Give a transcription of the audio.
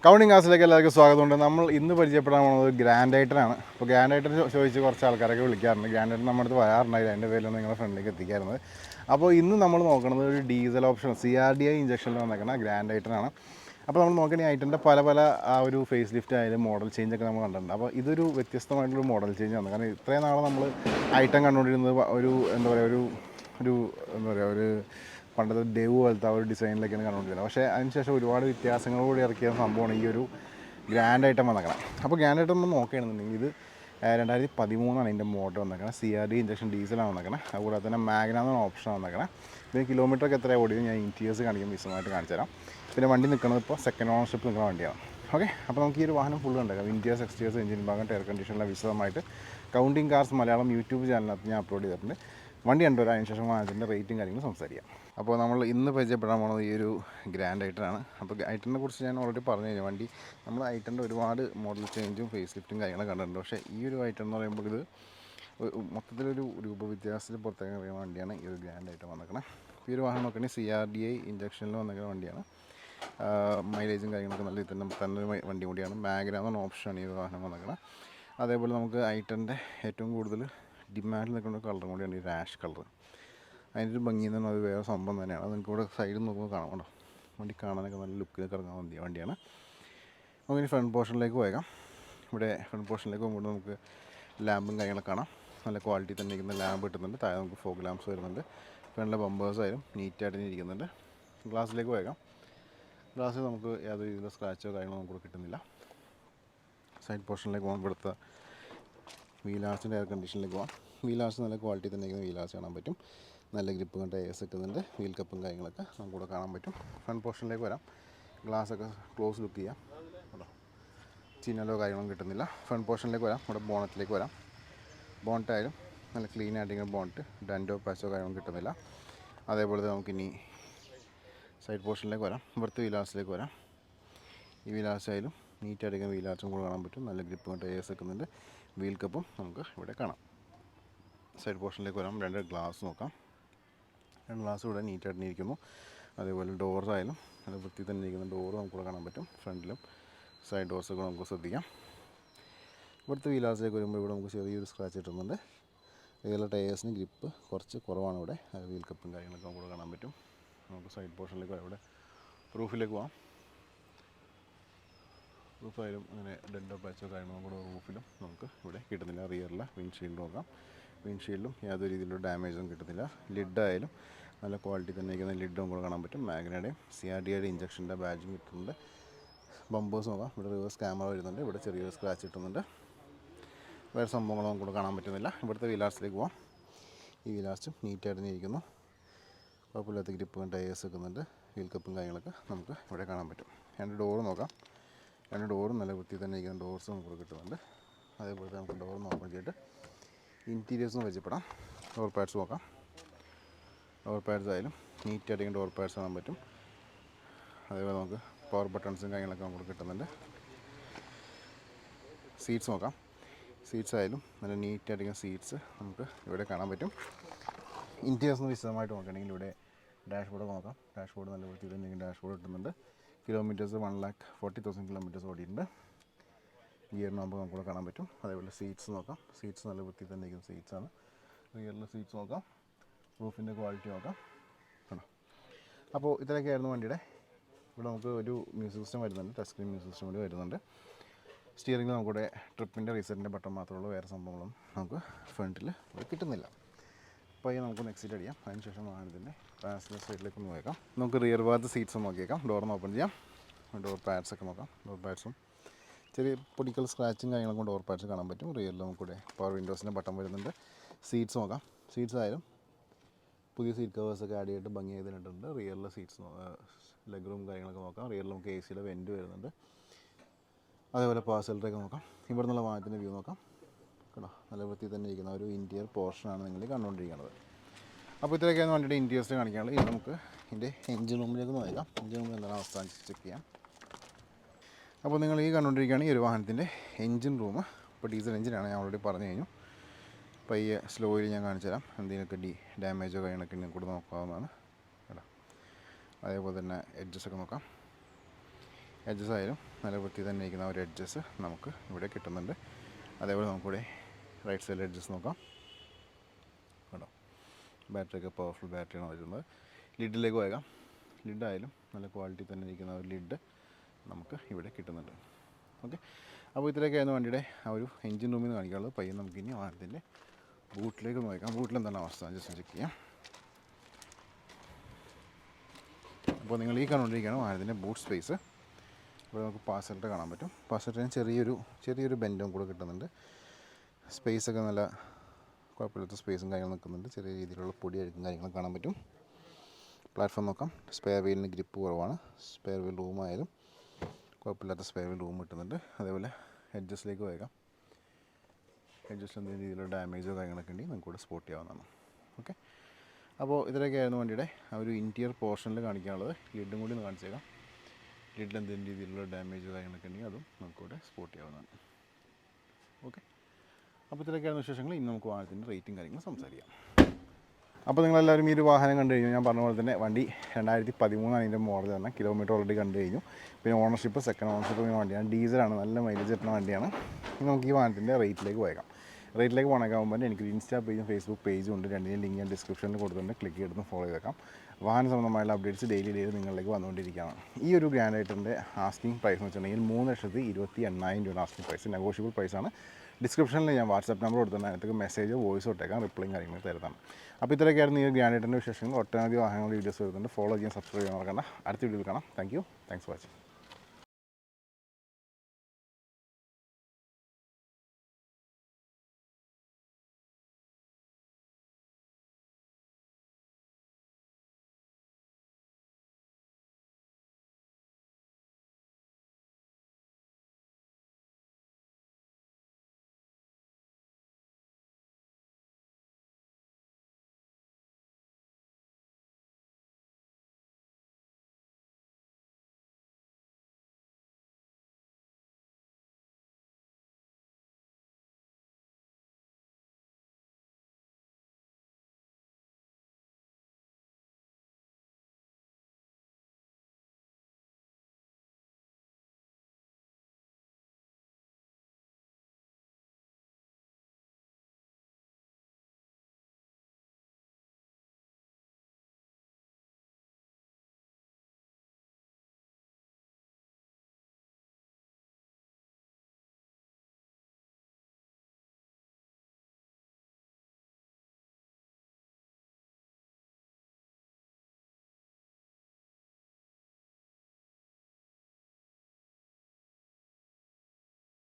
Counting ക്ലാസ്സിലേക്ക് എല്ലാവർക്കും സ്വാഗതമുണ്ട്. നമ്മൾ ഇന്ന് പരിചയപ്പെടാൻ പോകുന്നത് ഗ്രാൻഡ് ഐറ്ററാണ്. അപ്പോൾ ഗ്രാൻഡ് ഐറ്റർ ചോദിച്ച് കുറച്ച് ആൾക്കാരൊക്കെ വിളിക്കാറുണ്ട്. ഗ്രാൻഡ് ഐറ്റർ നമ്മുടെ അടുത്ത് വരാറുണ്ടായില്ല, അതിൻ്റെ പേരിലൊന്നും നിങ്ങളുടെ ഫ്രണ്ടിലേക്ക് എത്തിക്കാറുണ്ട്. അപ്പോൾ ഇന്ന് നമ്മൾ നോക്കുന്നത് ഒരു ഡീസൽ ഓപ്ഷൻ CRDI ഇഞ്ചക്ഷനിൽ വന്നേക്കുന്ന ഗ്രാൻഡ് ഐറ്ററാണ്. അപ്പോൾ നമ്മൾ നോക്കുകയാണെങ്കിൽ ഐറ്റൻ്റെ പല ആ ഒരു ഫേസ് ലിഫ്റ്റ് ആയാലും മോഡൽ ചേഞ്ചൊക്കെ നമ്മൾ കണ്ടിട്ടുണ്ട്. അപ്പോൾ ഇതൊരു വ്യത്യസ്തമായിട്ടുള്ളൊരു മോഡൽ ചേഞ്ച് ആണ്. കാരണം ഇത്രയും നാളെ നമ്മൾ ഐറ്റം കണ്ടുകൊണ്ടിരുന്നത് ഒരു എന്താ പറയുക ഒരു പണ്ടത്തെ ഡേവ് പോലത്തെ ആ ഒരു ഡിസൈനിലേക്കാണ് കണ്ടുകൊണ്ടിരുന്നത്. പക്ഷേ അതിനുശേഷം ഒരുപാട് വ്യത്യാസങ്ങളോട് ഇറക്കിയ സംഭവമാണ് ഈ ഒരു ഗ്രാൻഡ് ഐറ്റം വന്നേക്കണം. അപ്പോൾ ഗ്രാൻഡ് ഐറ്റം നമ്മൾ നോക്കുകയാണെന്നുണ്ടെങ്കിൽ ഇത് 2013 ഇതിൻ്റെ മോഡൽ വന്നേക്കണം. CRDI ഇഞ്ചക്ഷൻ ഡീസലാണ് വന്നേക്കണം. അതുകൂടാതെ തന്നെ മാഗ്ന എന്ന ഓപ്ഷനാണ് വന്നേക്കണം. ഇതിന് കിലോമീറ്ററൊക്കെ എത്രയാണ് ഓടിയത് ഞാൻ ഇൻറ്റീരിയേഴ്സ് കാണിക്കും, വിശദമായിട്ട് കാണിച്ചു തരാം. പിന്നെ വണ്ടി നിൽക്കുന്നത് ഇപ്പോൾ സെക്കൻഡ് ഓണർഷിപ്പ് നിൽക്കുന്ന വണ്ടിയാണ്. ഓക്കെ, അപ്പോൾ നമുക്ക് ഈ ഒരു വാഹനം ഫുള്ള് കണ്ടേക്കാം. ഇൻറ്റീരിയേഴ്സ്, എക്സ്റ്റീരിയേഴ്സ്, എഞ്ചിൻ ഭാഗം, എയർ കണ്ടീഷനിലെ വിശദമായിട്ട് കൗണ്ടിങ് കാർസ് മലയാളം യൂട്യൂബ് ചാനലിനകത്ത് ഞാൻ അപ്ലോഡ് ചെയ്തിട്ടുണ്ട്. വണ്ടി കണ്ടുവരാം, അതിന് ശേഷം അതിൻ്റെ റേറ്റും കാര്യങ്ങളും സംസാരിക്കാം. അപ്പോൾ നമ്മൾ ഇന്ന് പരിചയപ്പെടാൻ പോകുന്നത് ഈ ഒരു ഗ്രാൻഡ് ഐറ്ററാണ്. അപ്പോൾ ഐറ്ററിനെ കുറിച്ച് ഞാൻ ഓൾറെഡി പറഞ്ഞു കഴിഞ്ഞു. വണ്ടി നമ്മൾ ഐറ്ററിൻ്റെ ഒരുപാട് മോഡൽ ചേഞ്ചും ഫേസ് ലിഫ്റ്റും കാര്യങ്ങളും കണ്ടിട്ടുണ്ട്. പക്ഷേ ഈ ഒരു ഐറ്റം എന്ന് പറയുമ്പോൾ ഇത് മൊത്തത്തിലൊരു രൂപവ്യത്യാസത്തിൽ പുറത്തേക്ക് അറിയുന്ന വണ്ടിയാണ് ഈ ഒരു ഗ്രാൻഡ് ഐറ്റം വന്നേക്കണം. ഈ ഒരു വാഹനം നോക്കുകയാണെങ്കിൽ CRDI ഇഞ്ചക്ഷനിൽ വന്നേക്കുന്ന വണ്ടിയാണ്. മൈലേജും കാര്യങ്ങളൊക്കെ നല്ല രീതിയിൽ തന്നെ ഒരു വണ്ടി കൂടിയാണ്. മാഗ്ന എന്ന ഓപ്ഷനാണ് ഈ ഒരു വാഹനം വന്നേക്കണം. അതേപോലെ നമുക്ക് ഐറ്ററിൻ്റെ ഏറ്റവും കൂടുതൽ ഡിമാൻഡിൽ നിൽക്കുന്ന കളറും കൂടിയാണ് ഈ ആഷ് കളർ. അതിൻ്റെ ഒരു ഭംഗി എന്ന് പറഞ്ഞാൽ അത് വേറെ സംഭവം തന്നെയാണ്. അത് നിങ്ങൾക്ക് ഇവിടെ സൈഡിൽ നോക്കുമ്പോൾ കാണാം കേട്ടോ. വണ്ടി കാണാനൊക്കെ നല്ല ലുക്കിലൊക്കെ ഇറങ്ങാൻ വണ്ടിയാണ്. നമുക്കിനി ഫ്രണ്ട് പോർഷനിലേക്ക് പോയേക്കാം. ഇവിടെ ഫ്രണ്ട് പോർഷനിലേക്ക് പോകുമ്പോൾ നമുക്ക് ലാമ്പും കാര്യങ്ങളൊക്കെ കാണാം. നല്ല ക്വാളിറ്റി തന്നെ ഇരിക്കുന്ന ലാമ്പ് കിട്ടുന്നുണ്ട്. താഴെ നമുക്ക് ഫോഗ് ലാമ്പ്സ് വരുന്നുണ്ട്. ഫ്രണ്ടിലെ ബമ്പേഴ്സായാലും നീറ്റായിട്ട് ഇരിക്കുന്നുണ്ട്. ഗ്ലാസ്സിലേക്ക് പോയേക്കാം. ഗ്ലാസ്സിൽ നമുക്ക് യാതൊരു രീതിയിലുള്ള സ്ക്രാച്ചോ കാര്യങ്ങളോ നമുക്ക് കിട്ടുന്നില്ല. സൈഡ് പോർഷനിലേക്ക് പോകാം. ഇവിടുത്തെ വീലാസിൻ്റെ എയർ കണ്ടീഷനിലേക്ക് പോകാം. വീലാസ് നല്ല ക്വാളിറ്റി തന്നെ ഇരിക്കുന്ന വീലാസ് കാണാൻ പറ്റും. നല്ല ഗ്രിപ്പ് കണ്ട ടയേഴ്സ് വെക്കുന്നുണ്ട്. വീൽ കപ്പും കാര്യങ്ങളൊക്കെ നമുക്കിവിടെ കാണാൻ പറ്റും. ഫ്രണ്ട് പോർഷനിലേക്ക് വരാം. ഗ്ലാസ്സൊക്കെ ക്ലോസ് ലുക്ക് ചെയ്യാം കേട്ടോ. ചിന്നലോ കാര്യങ്ങളൊന്നും കിട്ടുന്നില്ല. ഫ്രണ്ട് പോർഷനിലേക്ക് വരാം. ഇവിടെ ബോണറ്റിലേക്ക് വരാം. ബോണറ്റായാലും നല്ല ക്ലീൻ ആയിട്ടിങ്ങനെ ബോണറ്റ് ഡൻറ്റോ പാച്ചോ കാര്യങ്ങളൊന്നും കിട്ടുന്നില്ല. അതേപോലെ തന്നെ നമുക്കിനി സൈഡ് പോർഷനിലേക്ക് വരാം. ഇവിടുത്തെ വീലാസിലേക്ക് വരാം. ഈ വീലാസായാലും നീറ്റായിട്ടിങ്ങനെ വീലാസും കൂടെ കാണാൻ പറ്റും. നല്ല ഗ്രിപ്പ് കണ്ട ടയേഴ്സ് വെക്കുന്നുണ്ട്. വീൽ കപ്പും നമുക്ക് ഇവിടെ കാണാം. സൈഡ് പോർഷനിലേക്ക് വരാം. രണ്ട് ഗ്ലാസ് നോക്കാം. രണ്ട് ഗ്ലാസ് ഇവിടെ നീറ്റായിട്ട് ഇരിക്കുന്നു. അതേപോലെ ഡോർസായാലും നല്ല വൃത്തി തന്നെ ഇരിക്കുന്ന ഡോറ് നമുക്കിവിടെ കാണാൻ പറ്റും. ഫ്രണ്ടിലും സൈഡ് ഡോർസൊക്കെ നമുക്ക് ശ്രദ്ധിക്കാം. ഇവിടുത്തെ വീലാസിലേക്ക് വരുമ്പോൾ ഇവിടെ നമുക്ക് ചെറിയൊരു സ്ക്രാച്ച് കിട്ടുന്നുണ്ട്. ഇതുപോലെ ടയേഴ്സിന് ഗ്രിപ്പ് കുറച്ച് കുറവാണ് ഇവിടെ. വീൽ കപ്പും കാര്യങ്ങളൊക്കെ നമുക്കിവിടെ കാണാൻ പറ്റും. നമുക്ക് സൈഡ് പോർഷനിലേക്ക് വരാം. ഇവിടെ റൂഫിലേക്ക് പോകാം. റൂഫായാലും അങ്ങനെ ഡെൻറ്റോ പാച്ചോ കാര്യങ്ങളോ കൂടെ റൂഫിലും നമുക്ക് ഇവിടെ കിട്ടുന്നില്ല. റിയറിലെ വിൻഷീൽഡ് നോക്കാം. വിൻഷീൽഡും യാതൊരു രീതിയിലുള്ള ഡാമേജൊന്നും കിട്ടുന്നില്ല. ലിഡായാലും നല്ല ക്വാളിറ്റി തന്നെ ഇരിക്കുന്ന ലിഡും കൂടെ കാണാൻ പറ്റും. മാഗ്നയുടെയും CRDIയുടെ ഇഞ്ചക്ഷൻ്റെ ബാഡ്ജും കിട്ടുന്നുണ്ട്. ബമ്പേഴ്സ് നോക്കാം. ഇവിടെ റിവേഴ്സ് ക്യാമറ വരുന്നുണ്ട്. ഇവിടെ ചെറിയൊരു സ്ക്രാച്ച് കിട്ടുന്നുണ്ട്. വേറെ സംഭവങ്ങളൊന്നും കൂടെ കാണാൻ പറ്റുന്നില്ല. ഇവിടുത്തെ വീലാസിലേക്ക് പോകാം. ഈ വീലാസ്റ്റും നീറ്റായിട്ട് തന്നെ ഇരിക്കുന്നു. കുഴപ്പമില്ലാത്ത ഗ്രിപ്പും ടയേഴ്സ് വെക്കുന്നുണ്ട്. വീൽ കപ്പും കാര്യങ്ങളൊക്കെ നമുക്ക് ഇവിടെ കാണാൻ പറ്റും. രണ്ട് ഡോറ് നോക്കാം. രണ്ട് ഡോറും നല്ല വൃത്തി തന്നെ ഇരിക്കുന്ന ഡോർസ് നമുക്ക് കിട്ടുന്നുണ്ട്. അതേപോലെ നമുക്ക് ഡോർ ഓപ്പൺ ചെയ്തിട്ട് ഇൻറ്റീരിയേഴ്സും പരിചയപ്പെടാം. ഡോർ പാഡ്സ് നോക്കാം. ഡോർ പാഡ്സ് ആയാലും നീറ്റായിട്ട് ഡോർ പാഡ്സ് കാണാൻ പറ്റും. അതേപോലെ നമുക്ക് പവർ ബട്ടൺസും കാര്യങ്ങളൊക്കെ നമുക്ക് കിട്ടുന്നുണ്ട്. സീറ്റ്സ് നോക്കാം. സീറ്റ്സ് ആയാലും നല്ല നീറ്റായിട്ട് സീറ്റ്സ് നമുക്ക് ഇവിടെ കാണാൻ പറ്റും. ഇൻറ്റീരിയേഴ്സ് വിശദമായിട്ട് നോക്കുകയാണെങ്കിൽ ഇവിടെ ഡാഷ്ബോർഡ് നോക്കാം. ഡാഷ്ബോർഡ് നല്ല വൃത്തി തന്നെ ഡാഷ്ബോർഡ് കിട്ടുന്നുണ്ട്. കിലോമീറ്റേഴ്സ് 1,40,000 കിലോമീറ്റേഴ്സ് ഓടിയിട്ടുണ്ട്. ഗിയറിന് നമുക്ക് നമുക്കിവിടെ കാണാൻ പറ്റും. അതേപോലെ സീറ്റ്സ് നോക്കാം. സീറ്റ്സ് നല്ല വൃത്തി തന്നെ ഇരിക്കുന്ന സീറ്റ്സാണ്. റിയറിലെ സീറ്റ്സ് നോക്കാം. റൂഫിൻ്റെ ക്വാളിറ്റി നോക്കാം കേട്ടോ. അപ്പോൾ ഇത്രയൊക്കെയായിരുന്നു വണ്ടിയുടെ. ഇവിടെ നമുക്ക് ഒരു മ്യൂസിക് സിസ്റ്റം വരുന്നുണ്ട്. ടച്ച് സ്ക്രീൻ മ്യൂസിക് സിസ്റ്റം കൂടി വരുന്നുണ്ട്. സ്റ്റിയറിംഗിൽ നമുക്കിവിടെ ട്രിപ്പിൻ്റെ റീസെറ്റിൻ്റെ ബട്ടൺ മാത്രമേ ഉള്ളൂ. വേറെ സംഭവങ്ങളും നമുക്ക് ഫ്രണ്ടിൽ ഇവിടെ കിട്ടുന്നില്ല. അപ്പോൾ ഈ നമുക്ക് എക്സിറ്റ് അടിക്കാം. അതിനുശേഷം വാഹനത്തിൻ്റെ പാസഞ്ചർ സൈഡിലേക്ക് ഒന്ന് നോക്കാം. നമുക്ക് റിയർ ഭാഗത്ത് സീറ്റ്സ് നോക്കിയേക്കാം. ഡോറിന് ഓപ്പൺ ചെയ്യാം. ഡോർ പാഡ്സൊക്കെ നോക്കാം. ഡോർ പാഡ്സും ചെറിയ പൊടിക്കൽ സ്ക്രാച്ചും കാര്യങ്ങളൊക്കെ ഡോർ പാഡ്സ് കാണാൻ പറ്റും. റിയറിൽ നമുക്കിവിടെ പവർ വിൻഡോസിൻ്റെ ബട്ടൺ വരുന്നുണ്ട്. സീറ്റ്സ് നോക്കാം. സീറ്റ്സ് ആയാലും പുതിയ സീറ്റ് കവേഴ്സൊക്കെ ആഡ് ചെയ്തിട്ട് ഭംഗി ചെയ്തിട്ടുണ്ട്. റിയറിലെ സീറ്റ്സ് ലെഗ് റൂം കാര്യങ്ങളൊക്കെ നോക്കാം. റിയറിൽ നമുക്ക് AC വെൻറ്റ് വരുന്നുണ്ട്. അതേപോലെ പാസഞ്ചറൊക്കെ നോക്കാം. ഇവിടെ നിന്നുള്ള വാഹനത്തിൻ്റെ വ്യൂ നോക്കാം കേട്ടോ. നല്ല വൃത്തി തന്നെ ഇരിക്കുന്ന ഒരു ഇൻറ്റീരിയർ പോർഷനാണ് നിങ്ങൾ കണ്ടുകൊണ്ടിരിക്കുന്നത്. അപ്പോൾ ഇത്രയൊക്കെയാണ് വണ്ടിയുടെ ഇൻറ്റീരിയേഴ്സ് കാണിക്കാനുള്ളത്. ഇനി നമുക്ക് ഇതിൻ്റെ എഞ്ചിൻ റൂമിലേക്ക് നോക്കാം. എഞ്ചിൻ റൂമിൽ എന്താണ് അവസ്ഥ ചെക്ക് ചെയ്യാം. അപ്പോൾ നിങ്ങൾ ഈ കണ്ടുകൊണ്ടിരിക്കുകയാണ് ഈ ഒരു വാഹനത്തിൻ്റെ എഞ്ചിൻ റൂം. ഇപ്പോൾ ഡീസൽ എഞ്ചിനാണ്, ഞാൻ ഓൾറെഡി പറഞ്ഞു കഴിഞ്ഞു. പയ്യെ സ്ലോയിൽ ഞാൻ കാണിച്ചു തരാം. എന്തെങ്കിലുമൊക്കെ ഡാമേജോ കാര്യങ്ങളൊക്കെ ഉണ്ടെങ്കിൽ കൂടെ നോക്കാവുന്നതാണ് കേട്ടോ. അതേപോലെ തന്നെ എഡ്ജസൊക്കെ നോക്കാം. എഡ്ജസ് ആയാലും നല്ല വൃത്തി തന്നെ ഇരിക്കുന്ന ഒരു എഡ്ജസ് നമുക്ക് ഇവിടെ കിട്ടുന്നുണ്ട്. അതേപോലെ നമുക്കിവിടെ റൈറ്റ് സൈഡിൽ എഡ്ജസ് നോക്കാം. കേട്ടോ, ബാറ്ററിയൊക്കെ പവർഫുൾ ബാറ്ററിയാണ് വരുന്നത്. ലിഡിലേക്ക് പോയേക്കാം. ലിഡായാലും നല്ല ക്വാളിറ്റി തന്നെ ഇരിക്കുന്ന ഒരു ലിഡ് നമുക്ക് ഇവിടെ കിട്ടുന്നുണ്ട്. ഓക്കെ, അപ്പോൾ ഇത്രയൊക്കെയായിരുന്നു വണ്ടിയുടെ ആ ഒരു എഞ്ചിൻ റൂമിൽ നിന്ന് കാണിക്കാനുള്ളത്. പയ്യെ നമുക്കിനി വാഹനത്തിൻ്റെ ബൂട്ടിലേക്ക് നോക്കാം. ബൂട്ടിൽ എന്താണ് അവസ്ഥ ജസ്റ്റ് ചെക്ക് ചെയ്യാം. അപ്പോൾ നിങ്ങൾ ഈ കണ്ടുകൊണ്ടിരിക്കുകയാണ് വാഹനത്തിൻ്റെ ബൂട്ട് സ്പേസ്. ഇവിടെ നമുക്ക് പാസലിട്ട് കാണാൻ പറ്റും. പാസലിന് ചെറിയൊരു ബെൻഡും കൂടെ കിട്ടുന്നുണ്ട്. സ്പേസൊക്കെ നല്ല കുഴപ്പമില്ലാത്ത സ്പേസും കാര്യങ്ങളും നിൽക്കുന്നുണ്ട്. ചെറിയ രീതിയിലുള്ള പൊടി അഴുക്കും കാര്യങ്ങളും കാണാൻ പറ്റും. പ്ലാറ്റ്ഫോം നോക്കാം. സ്പെയർ വീലിന് ഗ്രിപ്പ് കുറവാണ്. സ്പെയർ വീൽ റൂമായാലും കുഴപ്പമില്ലാത്ത സ്പെയർ വീൽ റൂം കിട്ടുന്നുണ്ട്. അതേപോലെ എഡ്ജസ്റ്റിലേക്ക് പോയേക്കാം. എഡ്ജസ്റ്റിൽ എന്തെങ്കിലും രീതിയിലുള്ള ഡാമേജോ കാര്യങ്ങളൊക്കെ ഉണ്ടെങ്കിൽ നമുക്ക് ഇവിടെ സ്പോട്ട് ചെയ്യാവുന്നതാണ്. ഓക്കെ, അപ്പോൾ ഇതിലൊക്കെയായിരുന്നു വണ്ടിയുടെ ആ ഒരു ഇൻറ്റീരിയർ പോർഷനിൽ കാണിക്കാനുള്ളത്. ലിഡും കൂടി ഒന്ന് കാണിച്ചേക്കാം. ലിഡിൽ എന്തെങ്കിലും രീതിയിലുള്ള ഡാമേജോ കാര്യങ്ങളൊക്കെ ഉണ്ടെങ്കിൽ അതും നമുക്കിവിടെ സ്പോട്ട് ചെയ്യാവുന്നതാണ്. ഓക്കെ, അപ്പോൾ ഇതിലൊക്കെയാണ് വിശേഷങ്ങൾ. ഇനി നമുക്ക് വാഹനത്തിൻ്റെ റേറ്റും കാര്യങ്ങളും സംസാരിക്കാം. അപ്പോൾ നിങ്ങളെല്ലാവരും ഈ ഒരു വാഹനം കണ്ടു കഴിഞ്ഞു. ഞാൻ പറഞ്ഞ പോലെ തന്നെ വണ്ടി 2013 അതിൻ്റെ മോഡൽ തന്നെ. കിലോമീറ്റർ ഓൾറെഡി കണ്ടു കഴിഞ്ഞു. പിന്നെ ഓണർഷിപ്പ് സെക്കൻഡ് ഓണർഷിപ്പ് വണ്ടിയാണ്. ഡീസലാണ്, നല്ല മൈലേജ് കിട്ടുന്ന വണ്ടിയാണ്. ഇനി നമുക്ക് ഈ വാഹനത്തിൻ്റെ റേറ്റിലേക്ക് പോയേക്കാം. റേറ്റിലേക്ക് പോകണേക്കാകുമ്പോൾ എനിക്കൊരു ഇൻസ്റ്റാ പേജും ഫേസ്ബുക്ക് പേജും ഉണ്ട്. രണ്ടിൻ്റെ ലിങ്ക് ഞാൻ ഡിസ്ക്രിപ്ഷനിൽ കൊടുത്തിട്ടുണ്ട്. ക്ലിക്ക് ചെയ്തെന്ന് ഫോളോ ചെയ്തേക്കാം. വാഹന സംബന്ധമായുള്ള അപ്ഡേറ്റ്സ് ഡെയിലി നിങ്ങളിലേക്ക് വന്നുകൊണ്ടിരിക്കുകയാണ്. ഈ ഒരു ഗ്രാൻഡ് ഐറ്ററിൻ്റെ ആസ്കിംഗ് പ്രൈസ് എന്ന് വെച്ചിട്ടുണ്ടെങ്കിൽ 3,28,000 രൂപ ആസ്കിംഗ് പ്രൈസ്. നെഗോഷ്യബിൾ പ്രൈസാണ്. ഡിസ്ക്രിപ്ഷനിൽ ഞാൻ വാട്സാപ്പ് നമ്പർ കൊടുത്തിട്ടുണ്ട്. അതിനകത്ത് മെസ്സേജോ വോയിസോ ഇട്ടേക്കാം. റിപ്ലൈയും കാര്യങ്ങളും തരുന്നതാണ്. അപ്പോൾ ഇത്രയൊക്കെയായിരുന്നു ഈ ഗ്രാൻഡ് ഐറ്ററിൻ്റെ വിശേഷങ്ങൾ. ഒട്ടനവധി വാഹനങ്ങളുടെ വീഡിയോസ് വരുന്നുണ്ട്. ഫോളോ ചെയ്യാൻ, സബ്സ്ക്രൈബ് ചെയ്യാൻ മറക്കണ്ട. അടുത്ത വീഡിയോയിൽ കാണാം. Thanks for watching.